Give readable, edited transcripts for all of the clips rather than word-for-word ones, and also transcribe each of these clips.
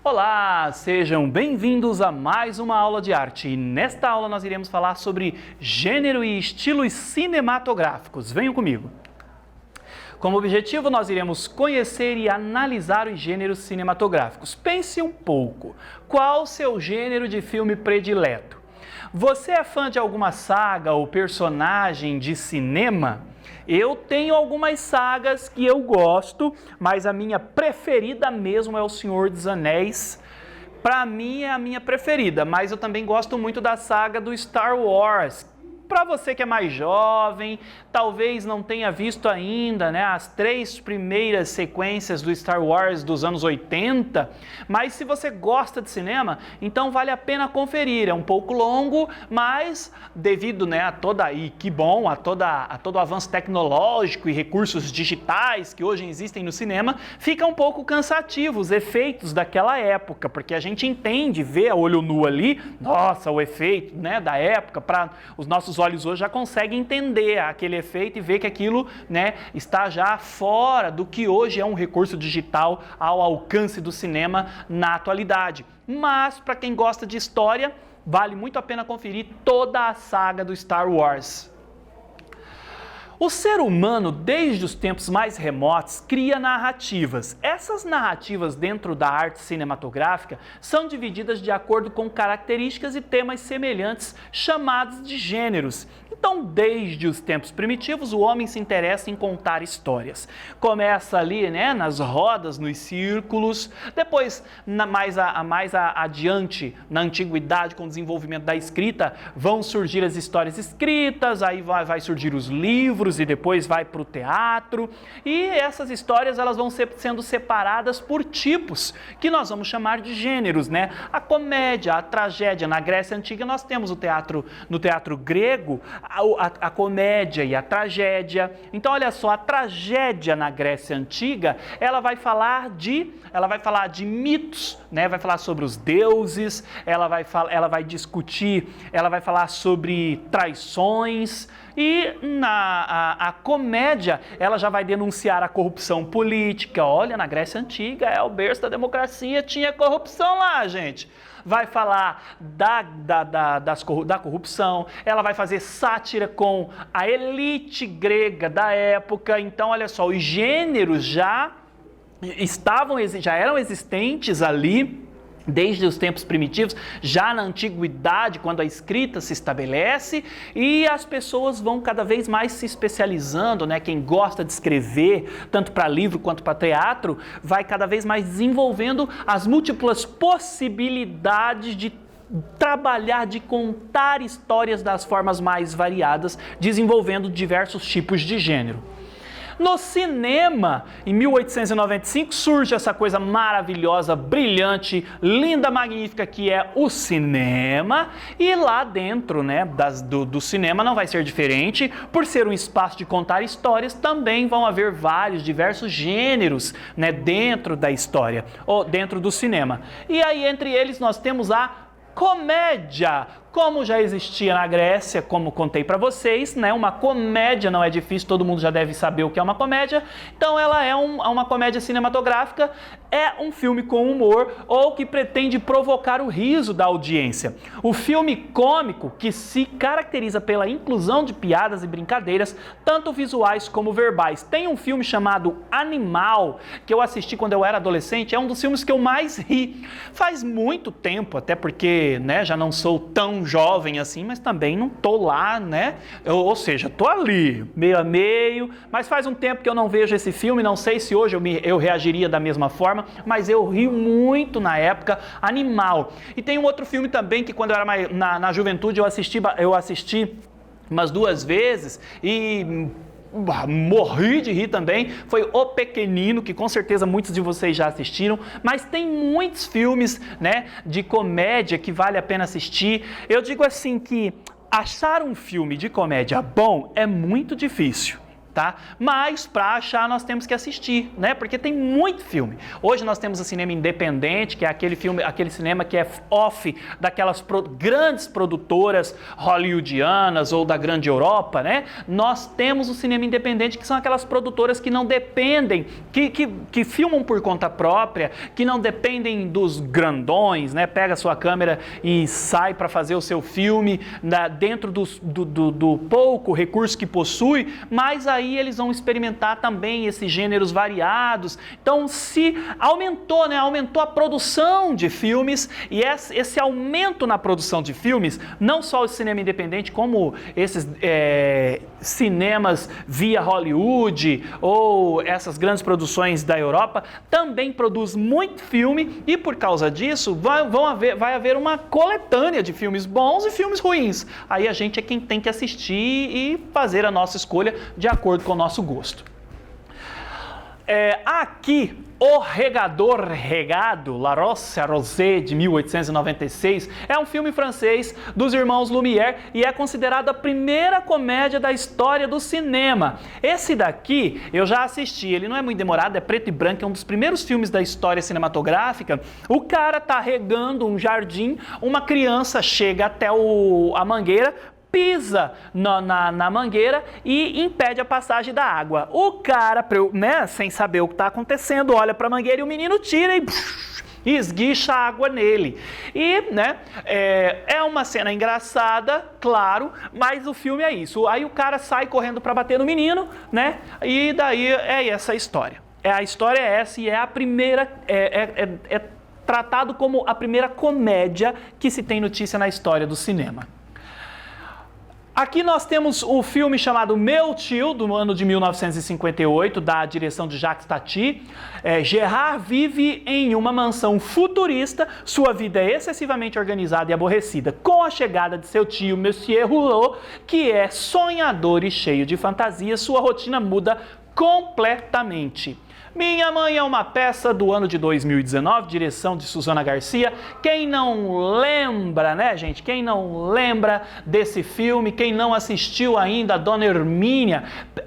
Olá, sejam bem-vindos a mais uma aula de arte e nesta aula nós iremos falar sobre gênero e estilos cinematográficos. Venham comigo. Como objetivo, nós iremos conhecer e analisar os gêneros cinematográficos. Pense um pouco, qual o seu gênero de filme predileto? Você é fã de alguma saga ou personagem de cinema? Eu tenho algumas sagas que eu gosto, mas a minha preferida mesmo é O Senhor dos Anéis. Para mim é a minha preferida, mas eu também gosto muito da saga do Star Wars. Para você que é mais jovem, talvez não tenha visto ainda, as 3 primeiras sequências do Star Wars dos anos 80, mas se você gosta de cinema, então vale a pena conferir. É um pouco longo, mas devido a toda, e que bom, a todo o avanço tecnológico e recursos digitais que hoje existem no cinema, fica um pouco cansativo os efeitos daquela época, porque a gente entende, vê a olho nu ali, nossa, o efeito da época, para os nossos olhos hoje já conseguem entender aquele efeito e ver que aquilo está já fora do que hoje é um recurso digital ao alcance do cinema na atualidade. Mas para quem gosta de história, vale muito a pena conferir toda a saga do Star Wars. O ser humano, desde os tempos mais remotos, cria narrativas. Essas narrativas dentro da arte cinematográfica são divididas de acordo com características e temas semelhantes, chamados de gêneros. Então, desde os tempos primitivos, o homem se interessa em contar histórias. Começa ali, nas rodas, nos círculos. Depois, mais adiante, na antiguidade, com o desenvolvimento da escrita, vão surgir as histórias escritas, aí vai surgir os livros e depois vai para o teatro. E essas histórias elas vão sendo separadas por tipos, que nós vamos chamar de gêneros, A comédia, a tragédia. Na Grécia Antiga nós temos no teatro grego, a comédia e a tragédia. Então, olha só, a tragédia na Grécia Antiga, ela vai falar de mitos, vai falar sobre os deuses, ela vai falar sobre traições. E a comédia, ela já vai denunciar a corrupção política. Olha, na Grécia Antiga, é o berço da democracia, tinha corrupção lá, gente. Vai falar da corrupção, ela vai fazer sátira com a elite grega da época. Então, olha só, os gêneros já eram existentes ali, desde os tempos primitivos, já na antiguidade, quando a escrita se estabelece, e as pessoas vão cada vez mais se especializando, Quem gosta de escrever, tanto para livro quanto para teatro, vai cada vez mais desenvolvendo as múltiplas possibilidades de trabalhar, de contar histórias das formas mais variadas, desenvolvendo diversos tipos de gênero. No cinema, em 1895, surge essa coisa maravilhosa, brilhante, linda, magnífica, que é o cinema. E lá dentro do cinema não vai ser diferente. Por ser um espaço de contar histórias, também vão haver diversos gêneros dentro da história, ou dentro do cinema. E aí, entre eles, nós temos a comédia. Como já existia na Grécia, como contei para vocês, uma comédia não é difícil, todo mundo já deve saber o que é uma comédia. Então ela é uma comédia cinematográfica, é um filme com humor ou que pretende provocar o riso da audiência. O filme cômico que se caracteriza pela inclusão de piadas e brincadeiras, tanto visuais como verbais. Tem um filme chamado Animal, que eu assisti quando eu era adolescente, é um dos filmes que eu mais ri. Faz muito tempo, até porque já não sou tão jovem assim, mas também não tô lá, ou seja, tô ali, meio a meio, mas faz um tempo que eu não vejo esse filme, não sei se hoje eu reagiria da mesma forma, mas eu ri muito na época. Animal. E tem um outro filme também que quando eu era na juventude eu assisti umas 2 vezes e morri de rir também, foi O Pequenino, que com certeza muitos de vocês já assistiram, mas tem muitos filmes de comédia que vale a pena assistir. Eu digo assim que achar um filme de comédia bom é muito difícil. tá? Mas para achar nós temos que assistir, né? Porque tem muito filme. Hoje nós temos o cinema independente, que é aquele filme, aquele cinema que é off daquelas grandes produtoras hollywoodianas ou da grande Europa, né? Nós temos o cinema independente, que são aquelas produtoras que não dependem, que filmam por conta própria, que não dependem dos grandões, né? Pega a sua câmera e sai para fazer o seu filme dentro do pouco recurso que possui, mas aí eles vão experimentar também esses gêneros variados. Então se aumentou, né? Aumentou a produção de filmes, e esse aumento na produção de filmes, não só o cinema independente, como esses cinemas via Hollywood ou essas grandes produções da Europa, também produz muito filme, e por causa disso vai haver uma coletânea de filmes bons e filmes ruins. Aí a gente é quem tem que assistir e fazer a nossa escolha de acordo com o nosso gosto. Aqui, O Regador Regado, La Rose Arrosée, de 1896, é um filme francês dos irmãos Lumière e é considerado a primeira comédia da história do cinema. Esse daqui eu já assisti, ele não é muito demorado, é preto e branco, é um dos primeiros filmes da história cinematográfica. O cara tá regando um jardim, uma criança chega até a mangueira, pisa na mangueira e impede a passagem da água. O cara, né, sem saber o que está acontecendo, olha para a mangueira e o menino tira e esguicha a água nele. E, né, é uma cena engraçada, claro, mas o filme é isso. Aí o cara sai correndo para bater no menino, né, e daí é essa a história. A história é essa e é a primeira, tratado como a primeira comédia que se tem notícia na história do cinema. Aqui nós temos o filme chamado Meu Tio, do ano de 1958, da direção de Jacques Tati. Gerard vive em uma mansão futurista, sua vida é excessivamente organizada e aborrecida. Com a chegada de seu tio, Monsieur Rouleau, que é sonhador e cheio de fantasias, sua rotina muda completamente. Minha Mãe é uma peça do ano de 2019, direção de Susana Garcia. Quem não lembra, né, gente? Quem não lembra desse filme, quem não assistiu ainda a Dona Hermínia?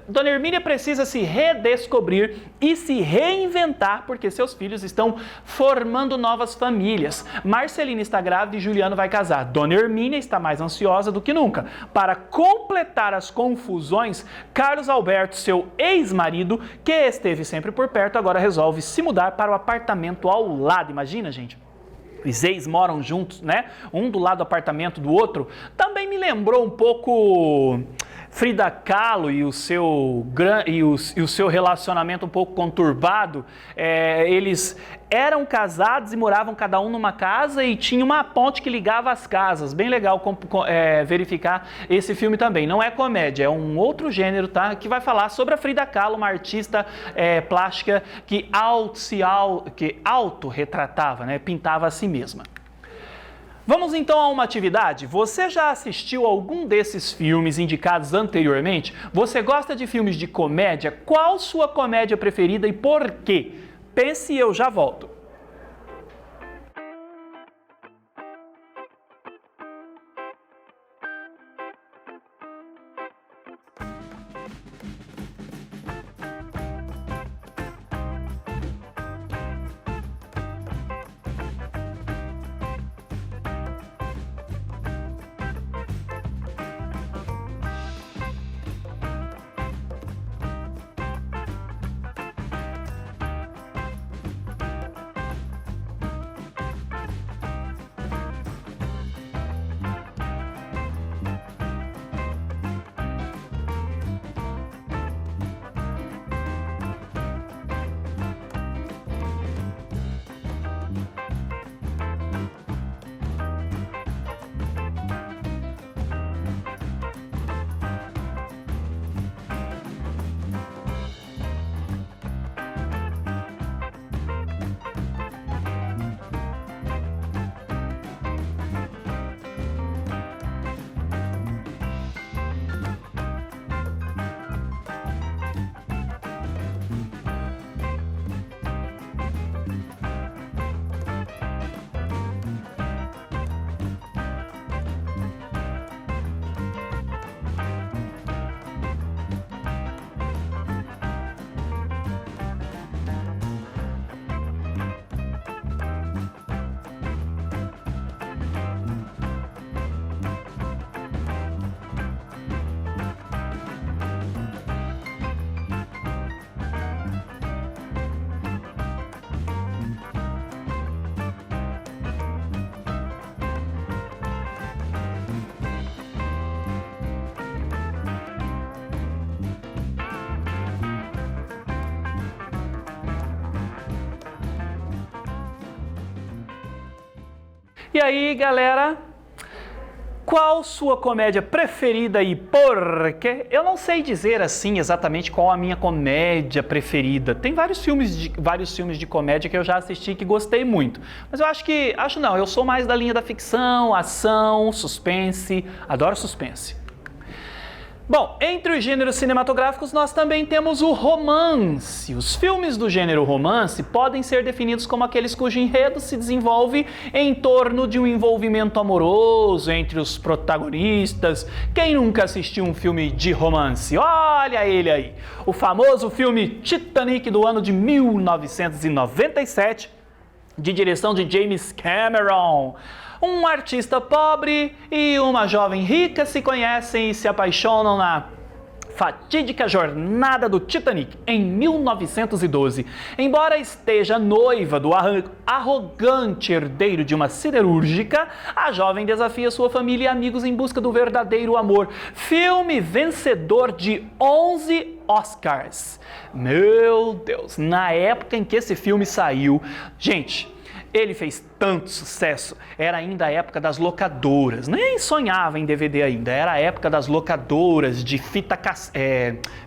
Dona Hermínia precisa se redescobrir e se reinventar porque seus filhos estão formando novas famílias. Marcelina está grávida e Juliano vai casar. Dona Hermínia está mais ansiosa do que nunca. Para completar as confusões, Carlos Alberto, seu ex-marido, que esteve sempre por perto, agora resolve se mudar para o apartamento ao lado. Imagina, gente? Os ex moram juntos, né? Um do lado do apartamento do outro. Também me lembrou um pouco Frida Kahlo e o seu relacionamento um pouco conturbado. Eles eram casados e moravam cada um numa casa e tinha uma ponte que ligava as casas. Bem legal verificar esse filme também. Não é comédia, é um outro gênero, tá? Que vai falar sobre a Frida Kahlo, uma artista plástica que autorretratava, né? Pintava a si mesma. Vamos então a uma atividade. Você já assistiu algum desses filmes indicados anteriormente? Você gosta de filmes de comédia? Qual sua comédia preferida e por quê? Pense e eu já volto. E aí, galera, qual sua comédia preferida e por quê? Eu não sei dizer assim exatamente qual a minha comédia preferida. Tem vários filmes de comédia que eu já assisti que gostei muito. Mas eu sou mais da linha da ficção, ação, suspense, adoro suspense. Bom, entre os gêneros cinematográficos nós também temos o romance. Os filmes do gênero romance podem ser definidos como aqueles cujo enredo se desenvolve em torno de um envolvimento amoroso entre os protagonistas. Quem nunca assistiu um filme de romance? Olha ele aí! O famoso filme Titanic do ano de 1997, de direção de James Cameron. Um artista pobre e uma jovem rica se conhecem e se apaixonam na fatídica jornada do Titanic, em 1912. Embora esteja noiva do arrogante herdeiro de uma siderúrgica, a jovem desafia sua família e amigos em busca do verdadeiro amor. Filme vencedor de 11 Oscars. Meu Deus, na época em que esse filme saiu, gente, ele fez tanto sucesso, era ainda a época das locadoras, nem sonhava em DVD ainda, era a época das locadoras de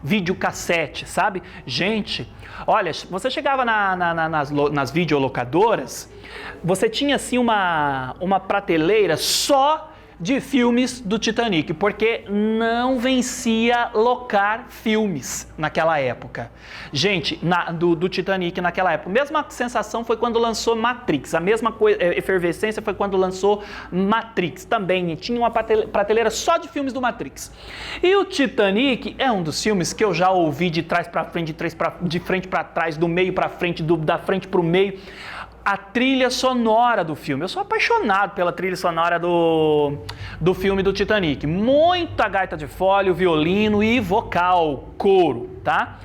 videocassete, sabe? Gente, olha, você chegava nas videolocadoras, você tinha assim uma prateleira só de filmes do Titanic, porque não vencia locar filmes naquela época. Gente, do Titanic naquela época. A mesma sensação foi quando lançou Matrix, a mesma efervescência foi quando lançou Matrix também. Tinha uma prateleira só de filmes do Matrix. E o Titanic é um dos filmes que eu já ouvi de trás para frente, de frente para trás, do meio para frente, da frente para o meio. A trilha sonora do filme. Eu sou apaixonado pela trilha sonora do filme do Titanic. Muita gaita de fole, violino e vocal, coro, tá?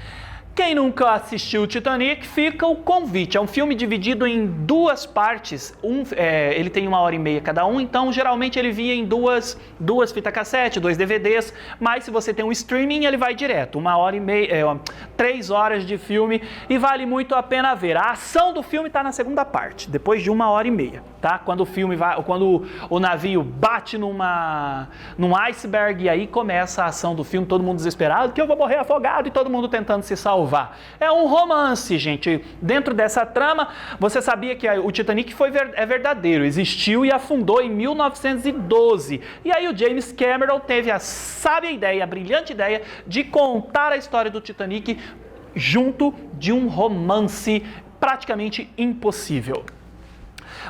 Quem nunca assistiu o Titanic, fica o convite. É um filme dividido em duas partes. Ele tem 1h30 cada um, então geralmente ele via em duas fitas cassete, 2 DVDs. Mas se você tem um streaming, ele vai direto. 1h30, 3 horas de filme e vale muito a pena ver. A ação do filme está na segunda parte, depois de 1h30, tá? Quando o navio bate num iceberg e aí começa a ação do filme, todo mundo desesperado, que eu vou morrer afogado e todo mundo tentando se salvar. É um romance, gente. Dentro dessa trama, você sabia que o Titanic é verdadeiro, existiu e afundou em 1912. E aí o James Cameron teve a sábia ideia, a brilhante ideia de contar a história do Titanic junto de um romance praticamente impossível.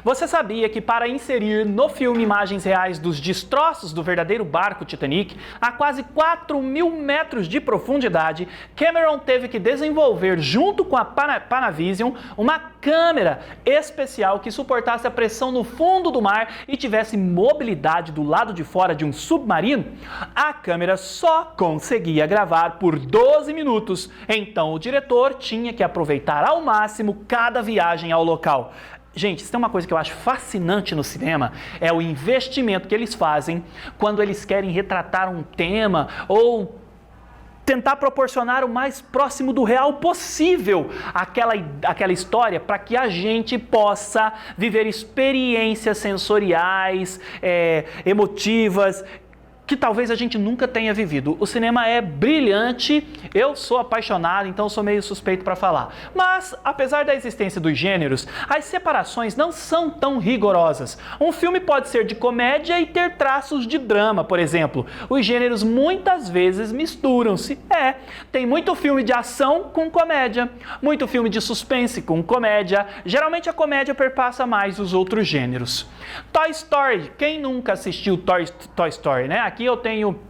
Você sabia que para inserir no filme imagens reais dos destroços do verdadeiro barco Titanic, a quase 4.000 metros de profundidade, Cameron teve que desenvolver, junto com a Panavision, uma câmera especial que suportasse a pressão no fundo do mar e tivesse mobilidade do lado de fora de um submarino? A câmera só conseguia gravar por 12 minutos, então o diretor tinha que aproveitar ao máximo cada viagem ao local. Gente, isso é uma coisa que eu acho fascinante no cinema, é o investimento que eles fazem quando eles querem retratar um tema ou tentar proporcionar o mais próximo do real possível aquela história, para que a gente possa viver experiências sensoriais, emotivas, que talvez a gente nunca tenha vivido. O cinema é brilhante, eu sou apaixonado, então sou meio suspeito para falar. Mas, apesar da existência dos gêneros, as separações não são tão rigorosas. Um filme pode ser de comédia e ter traços de drama, por exemplo. Os gêneros muitas vezes misturam-se. Tem muito filme de ação com comédia, muito filme de suspense com comédia. Geralmente a comédia perpassa mais os outros gêneros. Toy Story, quem nunca assistiu Toy Story, né? Aqui eu tenho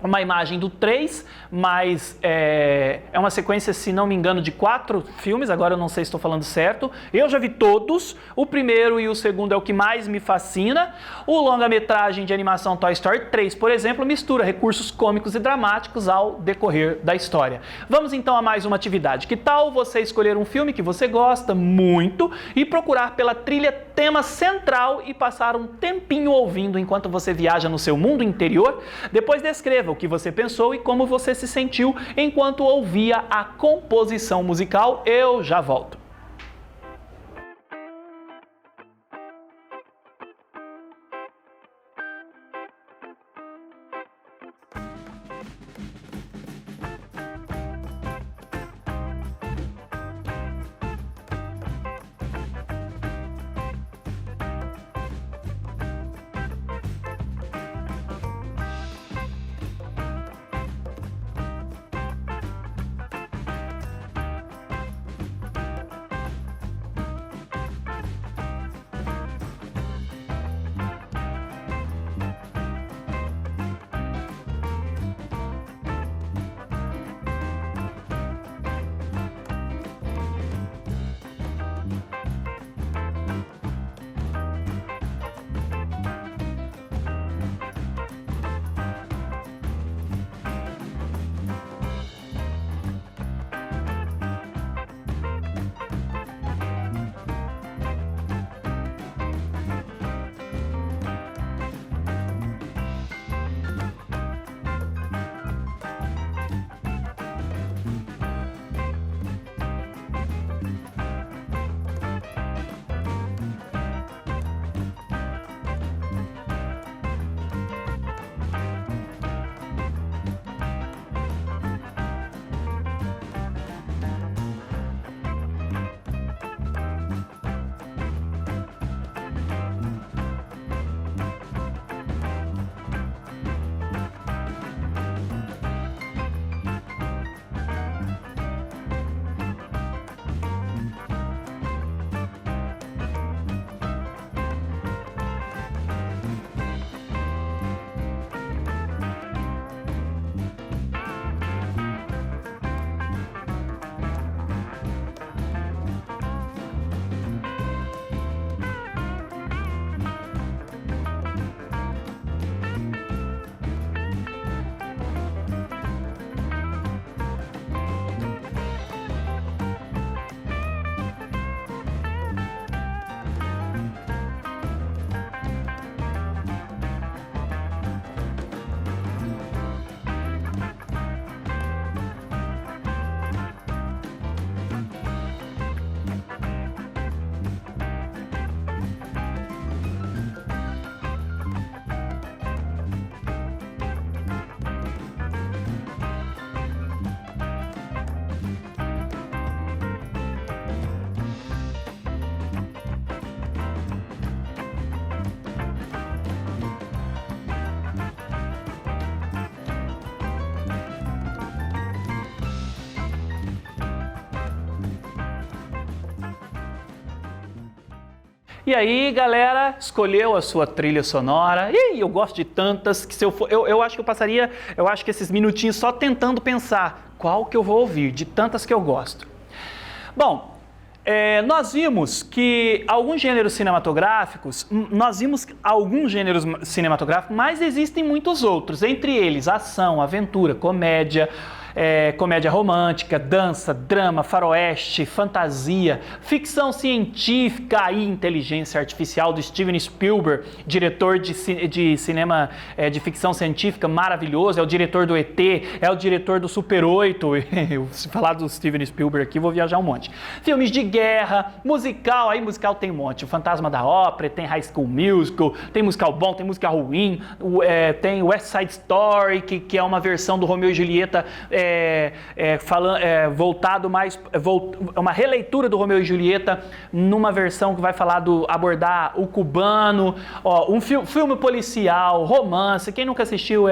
uma imagem do 3, mas é uma sequência, se não me engano, de 4 filmes, agora eu não sei se estou falando certo. Eu já vi todos, o primeiro e o segundo é o que mais me fascina. O longa-metragem de animação Toy Story 3, por exemplo, mistura recursos cômicos e dramáticos ao decorrer da história. Vamos então a mais uma atividade. Que tal você escolher um filme que você gosta muito e procurar pela trilha tema central e passar um tempinho ouvindo enquanto você viaja no seu mundo interior? Depois descreva o que você pensou e como você se sentiu enquanto ouvia a composição musical. Eu já volto. E aí, galera, escolheu a sua trilha sonora. E eu gosto de tantas que se eu for, eu acho que eu passaria, eu acho que esses minutinhos só tentando pensar qual que eu vou ouvir, de tantas que eu gosto. Bom, nós vimos que alguns gêneros cinematográficos, mas existem muitos outros, entre eles ação, aventura, comédia, comédia romântica, dança, drama, faroeste, fantasia, ficção científica e inteligência artificial do Steven Spielberg, diretor de cinema de ficção científica maravilhoso, é o diretor do ET, é o diretor do Super 8, se falar do Steven Spielberg aqui vou viajar um monte. Filmes de guerra, musical, aí musical tem um monte, o Fantasma da Ópera, tem High School Musical, tem musical bom, tem musical ruim, tem West Side Story, que é uma versão do Romeu e Julieta, voltado mais, uma releitura do Romeu e Julieta numa versão que vai falar abordar o cubano, um filme policial, romance, quem nunca assistiu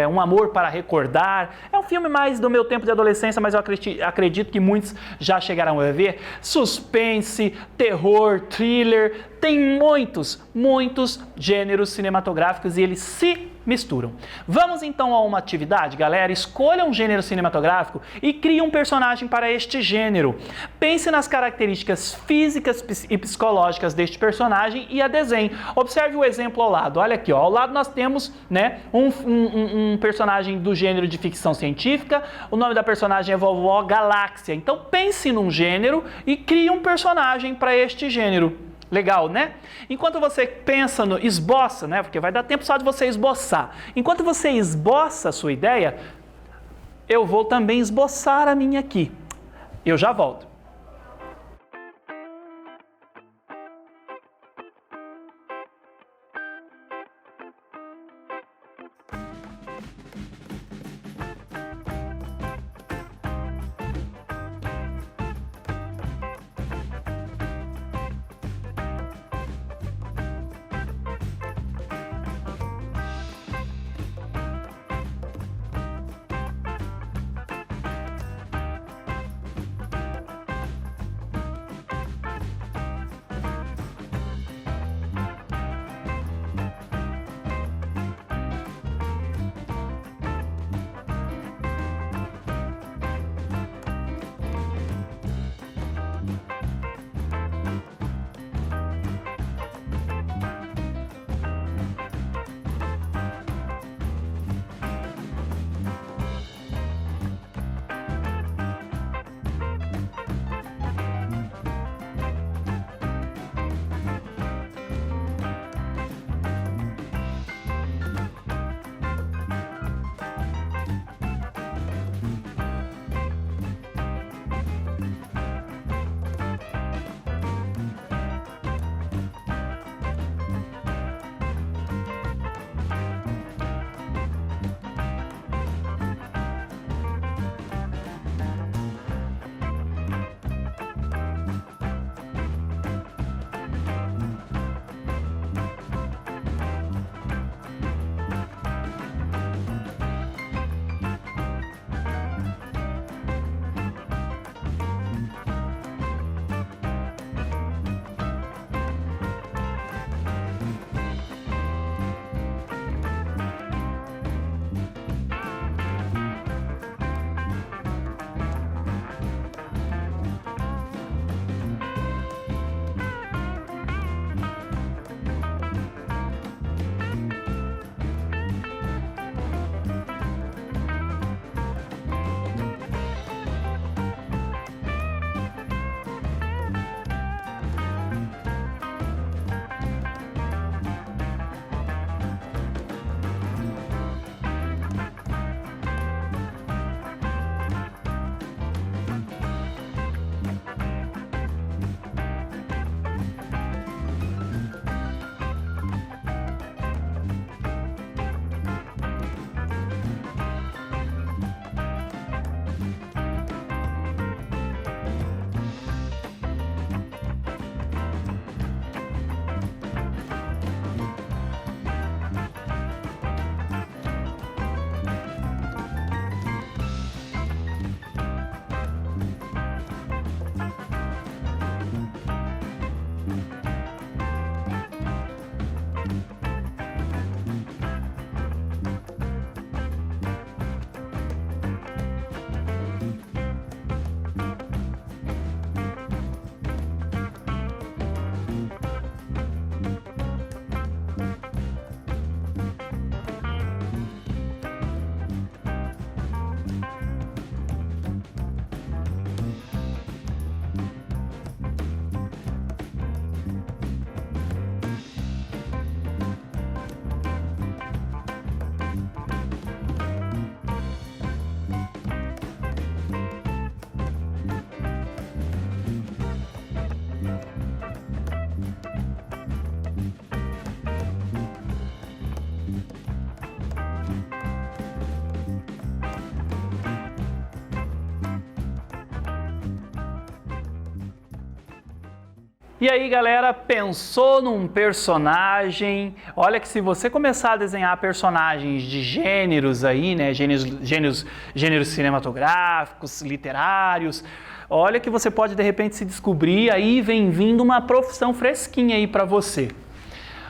Um Amor para Recordar, é um filme mais do meu tempo de adolescência, mas eu acredito que muitos já chegaram a ver, suspense, terror, thriller, tem muitos gêneros cinematográficos e eles se misturam. Vamos então a uma atividade, galera. Escolha um gênero cinematográfico e crie um personagem para este gênero. Pense nas características físicas e psicológicas deste personagem e a desenhe. Observe o exemplo ao lado. Olha aqui, ó. Ao lado nós temos, né, um personagem do gênero de ficção científica. O nome da personagem é Vovó Galáxia. Então pense num gênero e crie um personagem para este gênero. Legal, né? Enquanto você pensa esboça, né? Porque vai dar tempo só de você esboçar. Enquanto você esboça a sua ideia, eu vou também esboçar a minha aqui. Eu já volto. E aí, galera, pensou num personagem? Olha que se você começar a desenhar personagens de gêneros aí, né, gêneros cinematográficos, literários, olha que você pode de repente se descobrir aí vem vindo uma profissão fresquinha aí para você.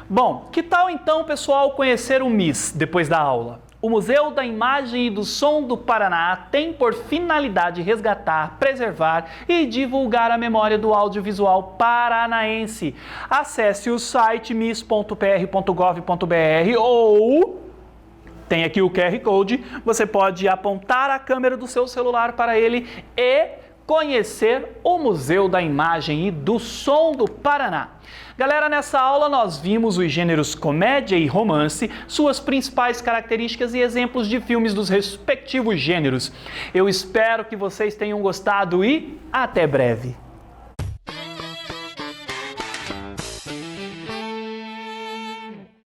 Bom, que tal então, pessoal, conhecer o MIS depois da aula? O Museu da Imagem e do Som do Paraná tem por finalidade resgatar, preservar e divulgar a memória do audiovisual paranaense. Acesse o site mis.pr.gov.br ou tem aqui o QR Code, você pode apontar a câmera do seu celular para ele e conhecer o Museu da Imagem e do Som do Paraná. Galera, nessa aula nós vimos os gêneros comédia e romance, suas principais características e exemplos de filmes dos respectivos gêneros. Eu espero que vocês tenham gostado e até breve!